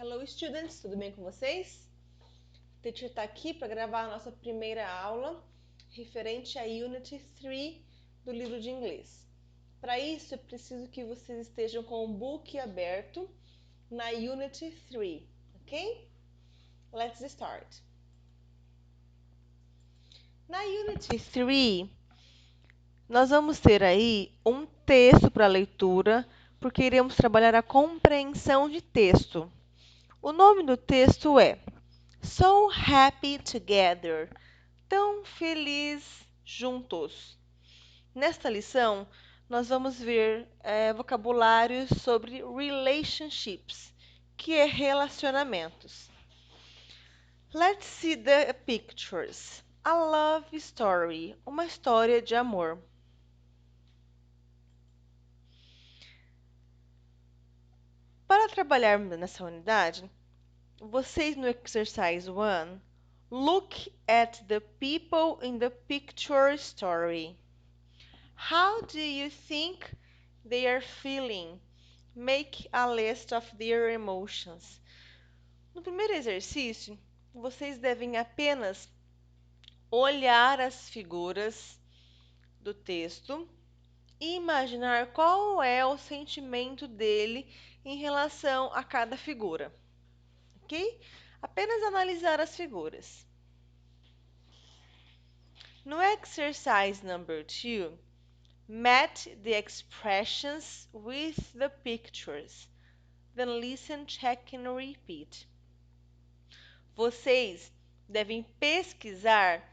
Hello, students! Tudo bem com vocês? O teacher está aqui para gravar a nossa primeira aula referente à Unit 3 do livro de inglês. Para isso, eu preciso que vocês estejam com o book aberto na Unit 3, ok? Let's start. Na Unit 3, nós vamos ter aí um texto para leitura, porque iremos trabalhar a compreensão de texto. O nome do texto é So Happy Together, tão feliz juntos. Nesta lição, nós vamos ver vocabulários sobre relationships, que é relacionamentos. Let's see the pictures. A love story, uma história de amor. Para trabalhar nessa unidade, vocês no exercise 1, look at the people in the picture story. How do you think they are feeling? Make a list of their emotions. No primeiro exercício, vocês devem apenas olhar as figuras do texto e imaginar qual é o sentimento dele em relação a cada figura, ok? Apenas analisar as figuras. No exercise number 2, match the expressions with the pictures. Then listen, check and repeat. Vocês devem pesquisar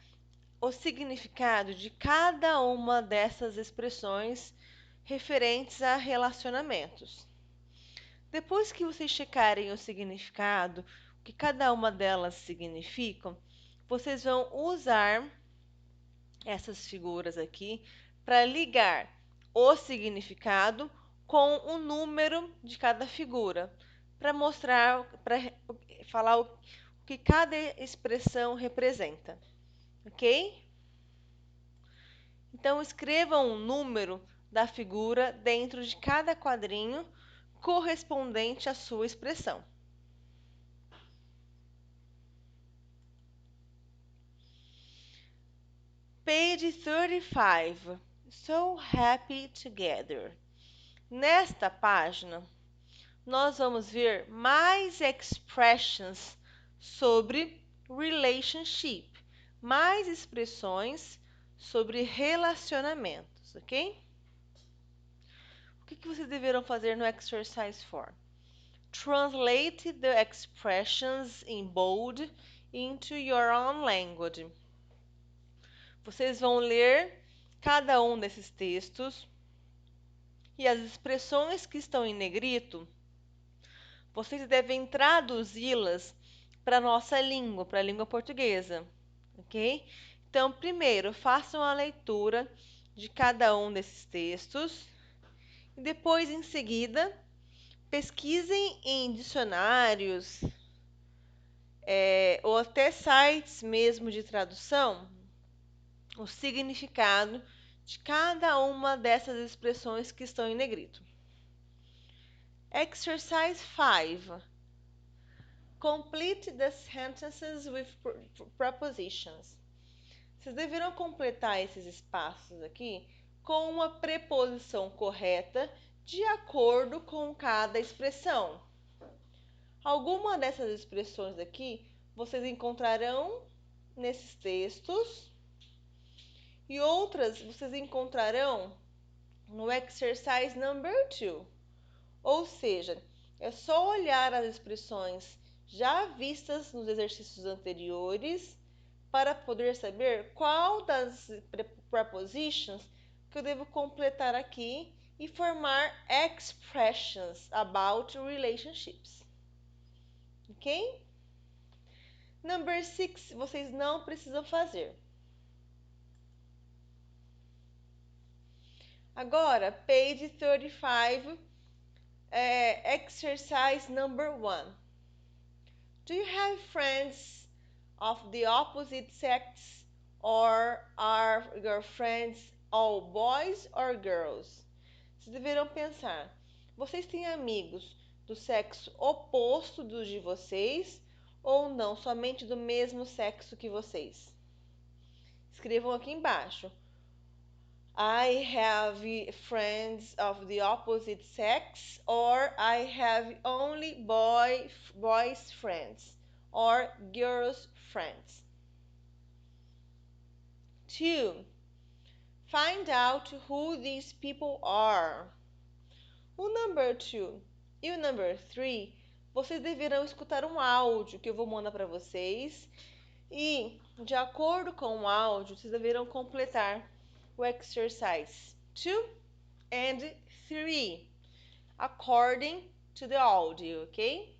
o significado de cada uma dessas expressões referentes a relacionamentos. Depois que vocês checarem o significado, o que cada uma delas significam, vocês vão usar essas figuras aqui para ligar o significado com o número de cada figura, para mostrar, para falar o que cada expressão representa, ok? Então, escrevam um número da figura dentro de cada quadrinho correspondente à sua expressão. Page 35. So happy together. Nesta página, nós vamos ver mais expressions sobre relationship, mais expressões sobre relacionamentos, ok? O que vocês deverão fazer no exercise 4? Translate the expressions in bold into your own language. Vocês vão ler cada um desses textos e as expressões que estão em negrito, vocês devem traduzi-las para a nossa língua, para a língua portuguesa, ok? Então, primeiro, façam a leitura de cada um desses textos e depois, em seguida, pesquisem em dicionários ou até sites mesmo de tradução o significado de cada uma dessas expressões que estão em negrito. Exercise 5. Complete the sentences with prepositions. Vocês deverão completar esses espaços aqui com uma preposição correta de acordo com cada expressão. Alguma dessas expressões aqui vocês encontrarão nesses textos e outras vocês encontrarão no exercise number 2. Ou seja, é só olhar as expressões já vistas nos exercícios anteriores para poder saber qual das prepositions que eu devo completar aqui e formar expressions about relationships. Ok? Number 6, vocês não precisam fazer. Agora, page 35, exercise number 1. Do you have friends of the opposite sex, or are your friends all boys or girls? Vocês deverão pensar, vocês têm amigos do sexo oposto do de vocês ou não, somente do mesmo sexo que vocês? Escrevam aqui embaixo. I have friends of the opposite sex, or I have only boys friends, or girls friends. 2. Find out who these people are. O number 2 e o number 3, vocês deverão escutar um áudio que eu vou mandar para vocês e, de acordo com o áudio, vocês deverão completar o exercise 2 and 3, according to the audio, ok?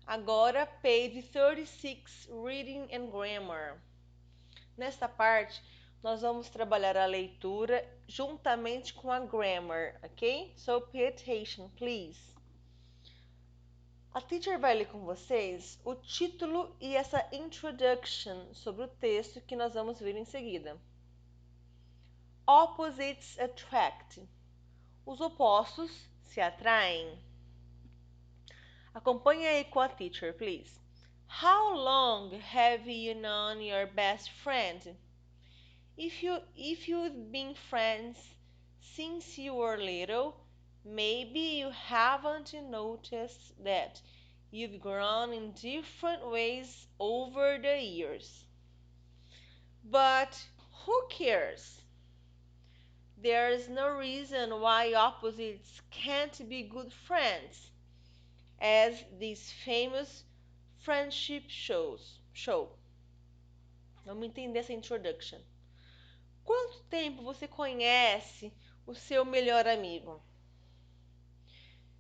Agora, page 36, Reading and Grammar. Nesta parte, nós vamos trabalhar a leitura juntamente com a grammar, ok? So, pay attention, please. A teacher vai ler com vocês o título e essa introduction sobre o texto que nós vamos ver em seguida. Opposites attract. Os opostos se atraem. Acompanhe aí com a teacher, please. How long have you known your best friend? If you've been friends since you were little, maybe you haven't noticed that you've grown in different ways over the years. But who cares? There's no reason why opposites can't be good friends, as this famous friendship show. Vamos entender essa introduction. Quanto tempo você conhece o seu melhor amigo?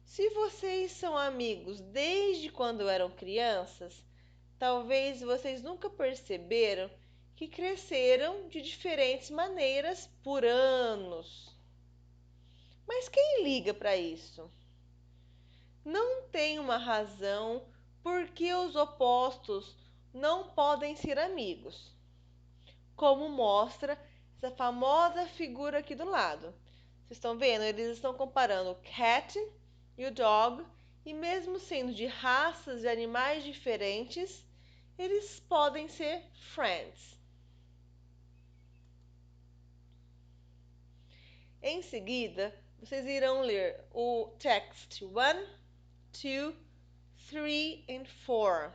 Se vocês são amigos desde quando eram crianças, talvez vocês nunca perceberam que cresceram de diferentes maneiras por anos. Mas quem liga para isso? Não tem uma razão por que os opostos não podem ser amigos, como mostra essa famosa figura aqui do lado. Vocês estão vendo? Eles estão comparando o cat e o dog, e mesmo sendo de raças de animais diferentes, eles podem ser friends. Em seguida, vocês irão ler o text 1, 2, 3 and 4.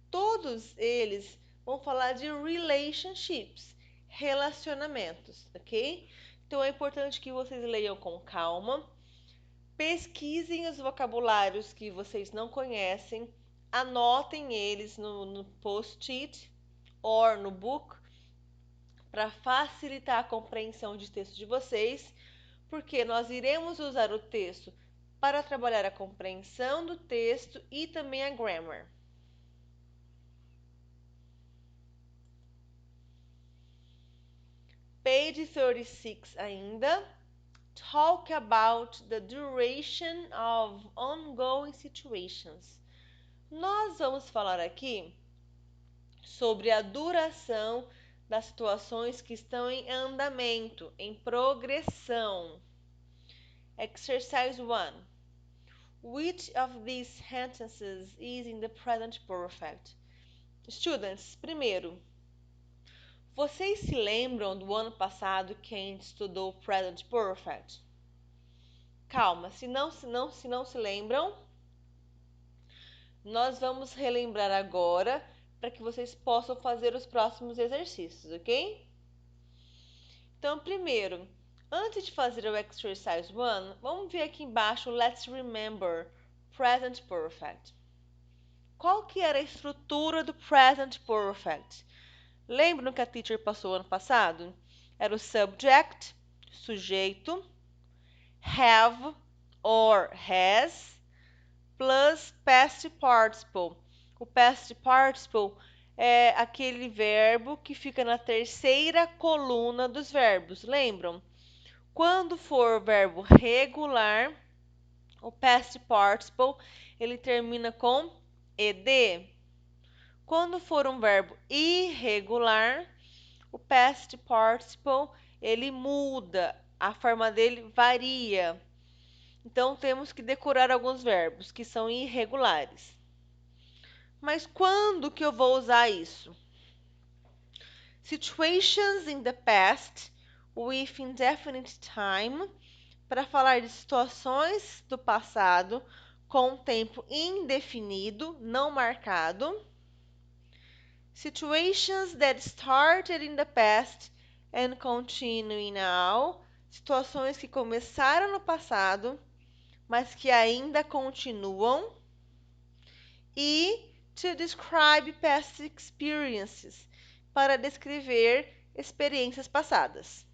Todos eles vão falar de relationships, relacionamentos, ok? Então é importante que vocês leiam com calma, pesquisem os vocabulários que vocês não conhecem, anotem eles no post-it ou no book para facilitar a compreensão de texto de vocês, porque nós iremos usar o texto para trabalhar a compreensão do texto e também a grammar. Page 36 ainda. Talk about the duration of ongoing situations. Nós vamos falar aqui sobre a duração das situações que estão em andamento, em progressão. Exercise 1. Which of these sentences is in the present perfect? Students, primeiro, vocês se lembram do ano passado que a gente estudou Present Perfect? Calma, se não se lembram, nós vamos relembrar agora para que vocês possam fazer os próximos exercícios, ok? Então, primeiro, antes de fazer o Exercise 1, vamos ver aqui embaixo o Let's Remember Present Perfect. Qual que era a estrutura do Present Perfect? Lembram que a teacher passou ano passado? Era o subject, sujeito, have or has, plus past participle. O past participle é aquele verbo que fica na terceira coluna dos verbos, lembram? Quando for verbo regular, o past participle, ele termina com ed. Quando for um verbo irregular, o past participle, ele muda, a forma dele varia. Então temos que decorar alguns verbos que são irregulares. Mas quando que eu vou usar isso? Situations in the past with indefinite time, para falar de situações do passado com tempo indefinido, não marcado. Situations that started in the past and continue now, situações que começaram no passado, mas que ainda continuam. E to describe past experiences, para descrever experiências passadas.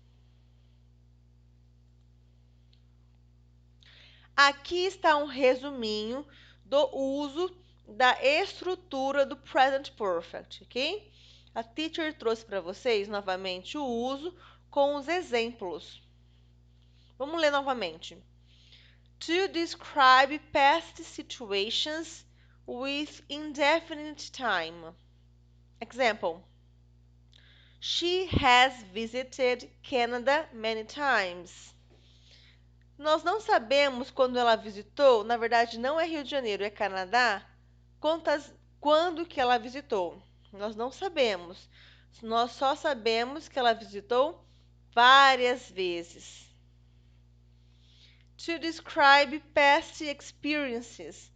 Aqui está um resuminho do uso da estrutura do present perfect, ok? A teacher trouxe para vocês novamente o uso com os exemplos. Vamos ler novamente. To describe past situations with indefinite time. Example. She has visited Canada many times. Nós não sabemos quando ela visitou, na verdade não é Rio de Janeiro, é Canadá, quando que ela visitou. Nós não sabemos. Nós só sabemos que ela visitou várias vezes. To describe past experiences,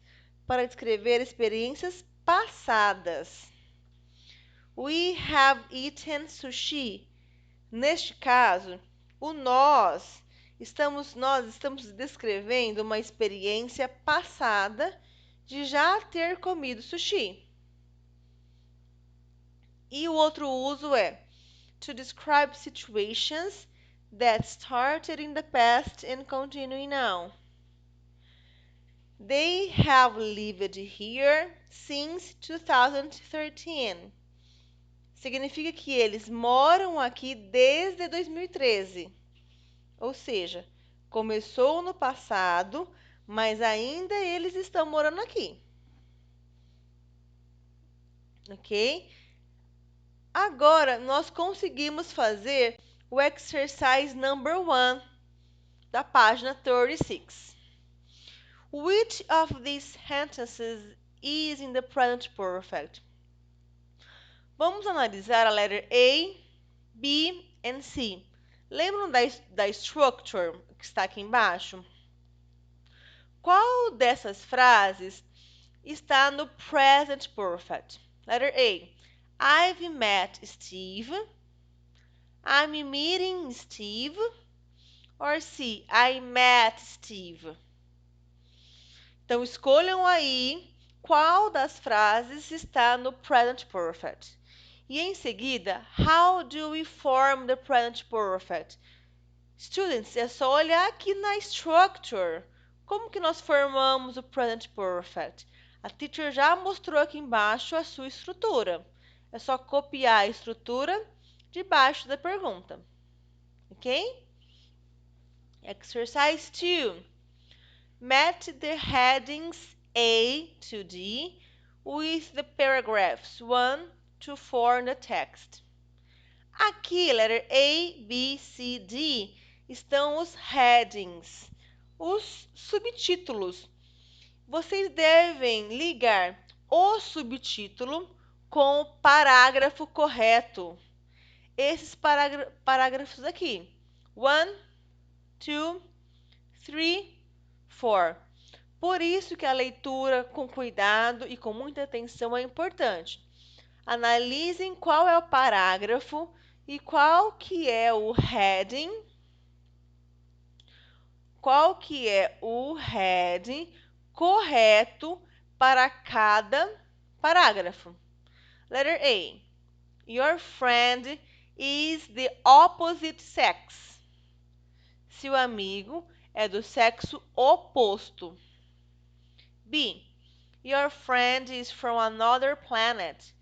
para descrever experiências passadas. We have eaten sushi. Neste caso, o nós estamos descrevendo uma experiência passada de já ter comido sushi. E o outro uso é to describe situations that started in the past and continue now. They have lived here since 2013. Significa que eles moram aqui desde 2013. Ou seja, começou no passado, mas ainda eles estão morando aqui. Ok? Agora, nós conseguimos fazer o exercise number 1 da página 36. Which of these sentences is in the present perfect? Vamos analisar a letra A, B and C. Lembram da structure que está aqui embaixo? Qual dessas frases está no present perfect? Letter A. I've met Steve. I'm meeting Steve. Or C. I met Steve. Então, escolham aí qual das frases está no present perfect. E em seguida, how do we form the present perfect? Students, é só olhar aqui na structure. Como que nós formamos o present perfect? A teacher já mostrou aqui embaixo a sua estrutura. É só copiar a estrutura debaixo da pergunta. Ok? Exercise 2. Match the headings A to D with the paragraphs 1 to 4 in the text. Aqui, letter A, B, C, D, estão os headings, os subtítulos. Vocês devem ligar o subtítulo com o parágrafo correto. Esses parágrafos aqui. 1, 2, 3, 4. Por isso que a leitura com cuidado e com muita atenção é importante. Analisem qual é o parágrafo e qual que é o heading, correto para cada parágrafo. Letter A. Your friend is the opposite sex. Seu amigo é do sexo oposto. B. Your friend is from another planet.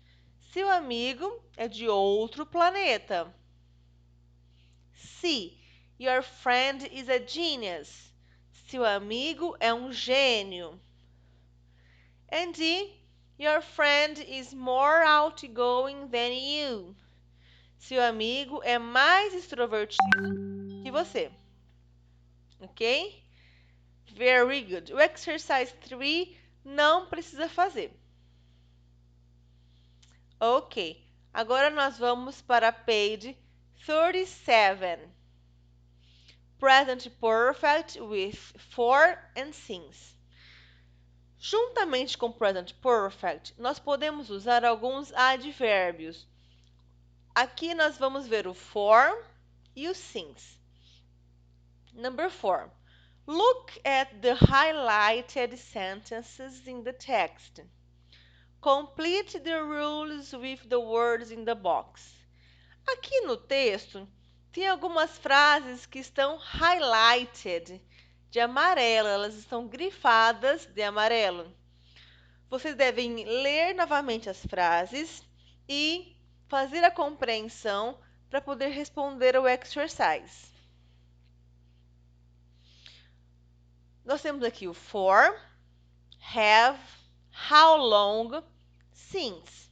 Seu amigo é de outro planeta. C. Your friend is a genius. Seu amigo é um gênio. And D. Your friend is more outgoing than you. Seu amigo é mais extrovertido que você. Ok? Very good. O exercise 3 não precisa fazer. Ok. Agora nós vamos para a page 37. Present perfect with for and since. Juntamente com present perfect, nós podemos usar alguns advérbios. Aqui nós vamos ver o for e o since. Number 4. Look at the highlighted sentences in the text. Complete the rules with the words in the box. Aqui no texto, tem algumas frases que estão highlighted, de amarelo, elas estão grifadas de amarelo. Vocês devem ler novamente as frases e fazer a compreensão para poder responder ao exercise. Nós temos aqui o for, have, how long, since.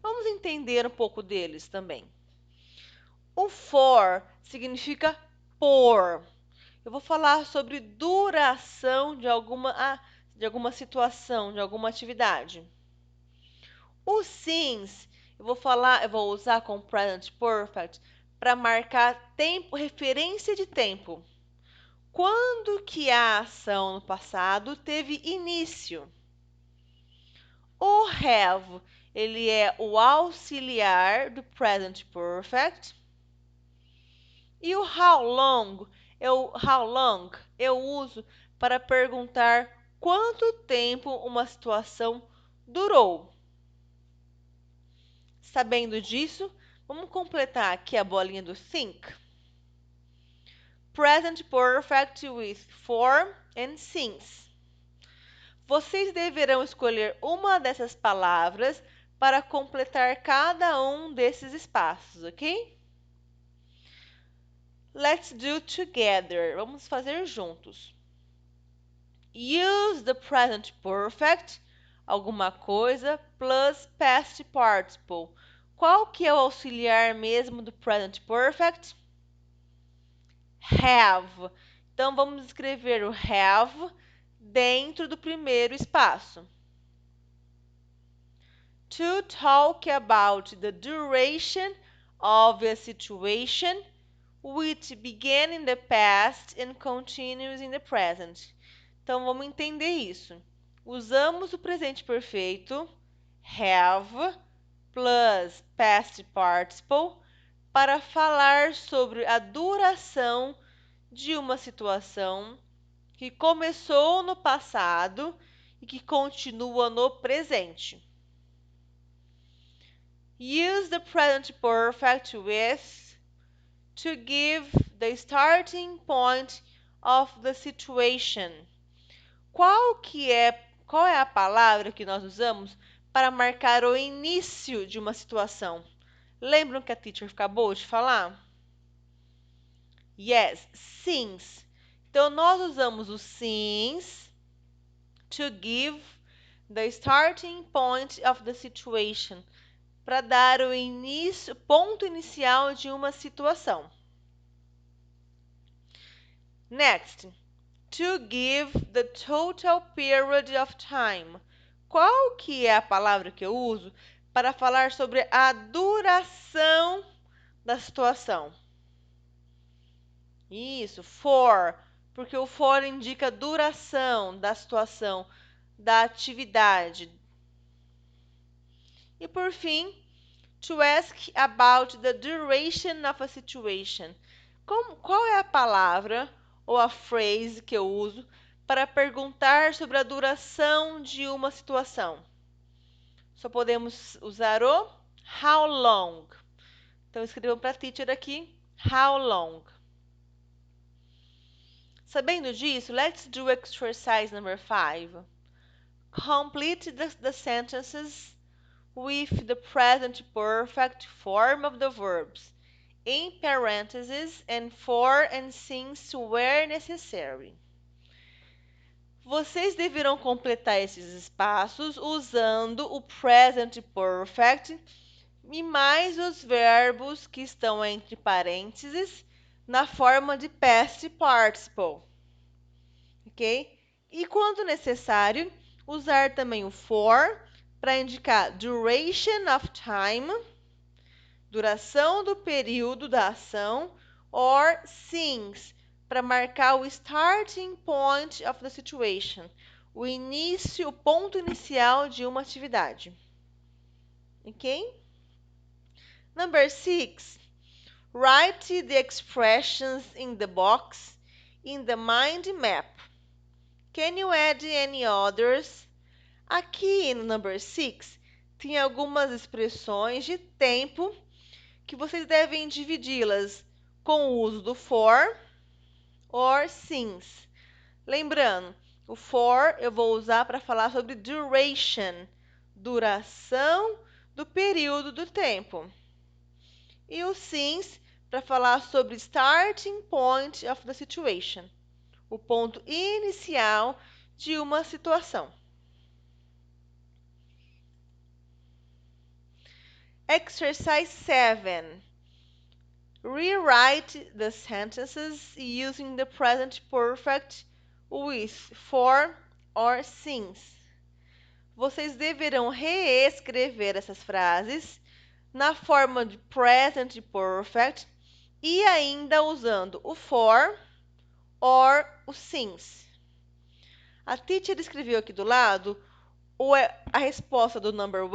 Vamos entender um pouco deles também. O for significa por. Eu vou falar sobre duração de alguma situação, de alguma atividade. O since, eu vou usar com present perfect para marcar tempo, referência de tempo. Quando que a ação no passado teve início? O have, ele é o auxiliar do present perfect. E o how long eu uso para perguntar quanto tempo uma situação durou. Sabendo disso, vamos completar aqui a bolinha do think. Present perfect with for and since. Vocês deverão escolher uma dessas palavras para completar cada um desses espaços, ok? Let's do together. Vamos fazer juntos. Use the present perfect, alguma coisa, plus past participle. Qual que é o auxiliar mesmo do present perfect? Have. Então, vamos escrever o have dentro do primeiro espaço. To talk about the duration of a situation which began in the past and continues in the present. Então, vamos entender isso. Usamos o presente perfeito, have, plus past participle, para falar sobre a duração de uma situação que começou no passado e que continua no presente. Use the present perfect with to give the starting point of the situation. Qual é a palavra que nós usamos para marcar o início de uma situação? Lembram que a teacher acabou de falar? Yes, since. Então, nós usamos o since to give the starting point of the situation, para dar o ponto inicial de uma situação. Next, to give the total period of time. Qual que é a palavra que eu uso para falar sobre a duração da situação? Isso, for, porque o for indica duração da situação, da atividade. E por fim, to ask about the duration of a situation. Qual é a palavra ou a phrase que eu uso para perguntar sobre a duração de uma situação? Só podemos usar o how long. Então, escrevam para a teacher aqui, how long. Sabendo disso, let's do exercise number 5. Complete the sentences with the present perfect form of the verbs, in parentheses and for and since where necessary. Vocês deverão completar esses espaços usando o present perfect e mais os verbos que estão entre parênteses na forma de past participle, ok? E quando necessário, usar também o for para indicar duration of time, duração do período da ação, or since, para marcar o starting point of the situation, o início, o ponto inicial de uma atividade. Ok? Number 6. Write the expressions in the box in the mind map. Can you add any others? Aqui no number 6 tem algumas expressões de tempo que vocês devem dividi-las com o uso do for or since. Lembrando, o for eu vou usar para falar sobre duration, duração do período do tempo. E o since para falar sobre starting point of the situation, o ponto inicial de uma situação. Exercise 7. Rewrite the sentences using the present perfect with for or since. Vocês deverão reescrever essas frases na forma de present perfect e ainda usando o for or o since. A teacher escreveu aqui do lado a resposta do number 1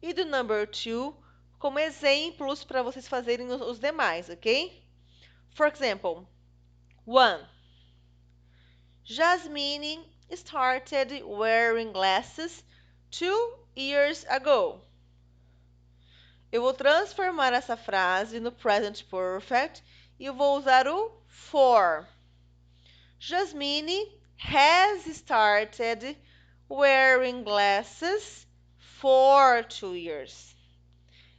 e do number 2 como exemplos para vocês fazerem os demais, ok? For example, 1. Jasmine started wearing glasses 2 years ago. Eu vou transformar essa frase no present perfect e eu vou usar o for. Jasmine has started wearing glasses for 2 years.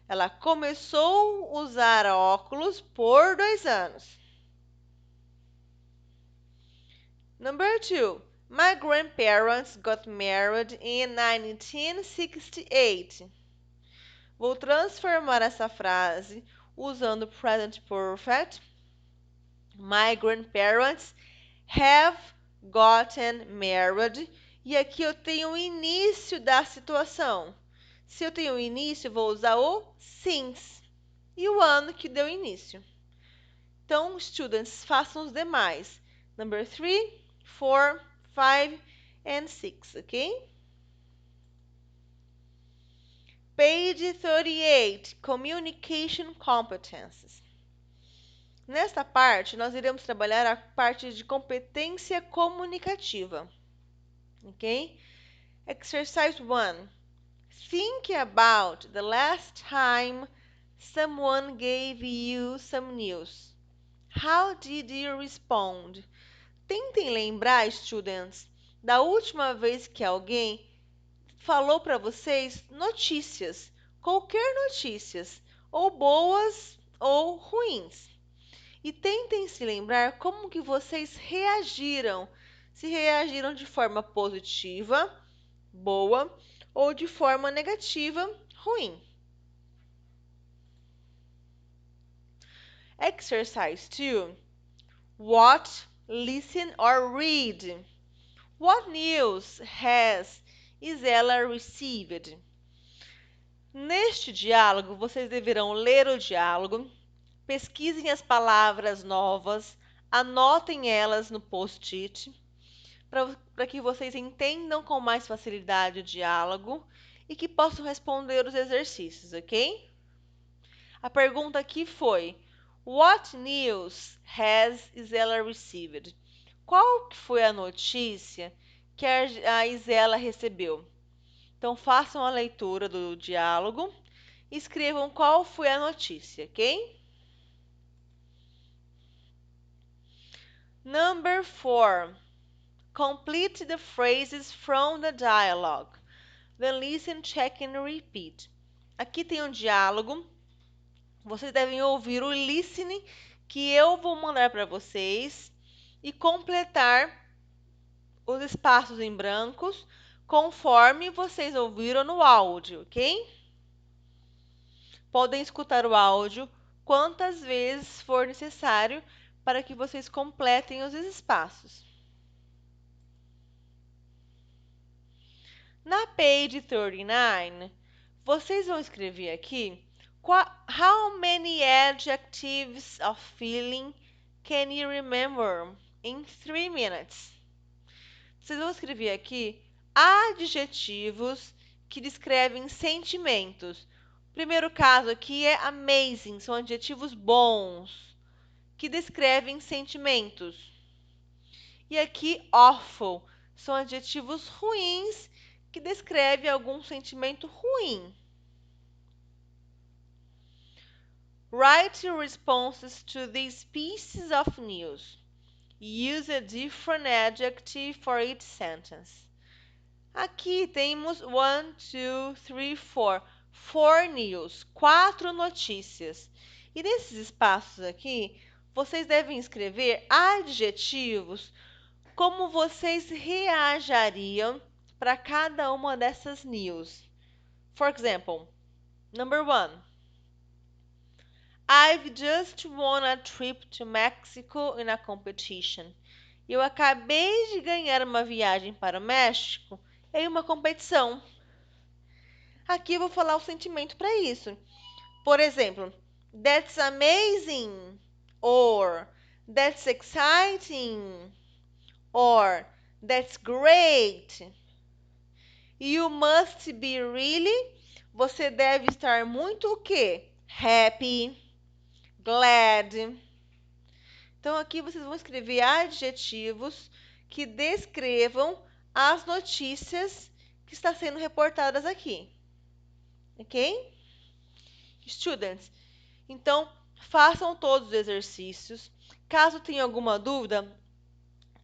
Ela começou a usar óculos por 2 anos. Number 2. My grandparents got married in 1968. Vou transformar essa frase usando present perfect. My grandparents have gotten married. E aqui eu tenho o início da situação. Se eu tenho o início, vou usar o since e o ano que deu início. Então, students, façam os demais. Number 3, 4, 5 and 6, ok? Page 38, Communication Competences. Nesta parte, nós iremos trabalhar a parte de competência comunicativa, ok? Exercise 1. Think about the last time someone gave you some news. How did you respond? Tentem lembrar, students, da última vez que alguém falou para vocês notícias, qualquer notícias, ou boas ou ruins. E tentem se lembrar como que vocês reagiram. Se reagiram de forma positiva, boa, ou de forma negativa, ruim. Exercise 2. Watch, listen or read. What news has Isela received? Neste diálogo, vocês deverão ler o diálogo, pesquisem as palavras novas, anotem elas no post-it, para que vocês entendam com mais facilidade o diálogo e que possam responder os exercícios, ok? A pergunta aqui foi: What news has Isela received? Qual que foi a notícia que a Isela recebeu? Então, façam a leitura do diálogo e escrevam qual foi a notícia, ok? Number 4. Complete the phrases from the dialogue. Then listen, check and repeat. Aqui tem um diálogo. Vocês devem ouvir o listening que eu vou mandar para vocês e completar os espaços em brancos conforme vocês ouviram no áudio, ok? podem escutar o áudio quantas vezes for necessário para que vocês completem os espaços. Na page 39, vocês vão escrever aqui how many adjectives of feeling can you remember in 3 minutes? Vocês vão escrever aqui adjetivos que descrevem sentimentos. O primeiro caso aqui é amazing, são adjetivos bons que descrevem sentimentos. E aqui awful, são adjetivos ruins que descrevem algum sentimento ruim. Write responses to these pieces of news. Use a different adjective for each sentence. Aqui temos 4 news, 4 notícias. E nesses espaços aqui, vocês devem escrever adjetivos como vocês reagiriam para cada uma dessas news. For example, number 1. I've just won a trip to Mexico in a competition. Eu acabei de ganhar uma viagem para o México em uma competição. Aqui eu vou falar o sentimento para isso. Por exemplo, that's amazing, or that's exciting, or that's great. You must be really. Você deve estar muito o quê? Happy, glad. Então aqui vocês vão escrever adjetivos que descrevam as notícias que estão sendo reportadas aqui. Ok? Students, então façam todos os exercícios. Caso tenha alguma dúvida,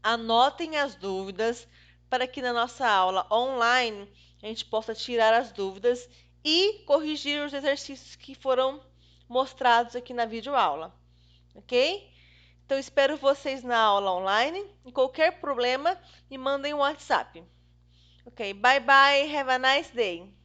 anotem as dúvidas para que na nossa aula online a gente possa tirar as dúvidas e corrigir os exercícios que foram mostrados aqui na videoaula. Ok? Então, espero vocês na aula online. E qualquer problema, me mandem um WhatsApp. Ok, bye bye, have a nice day.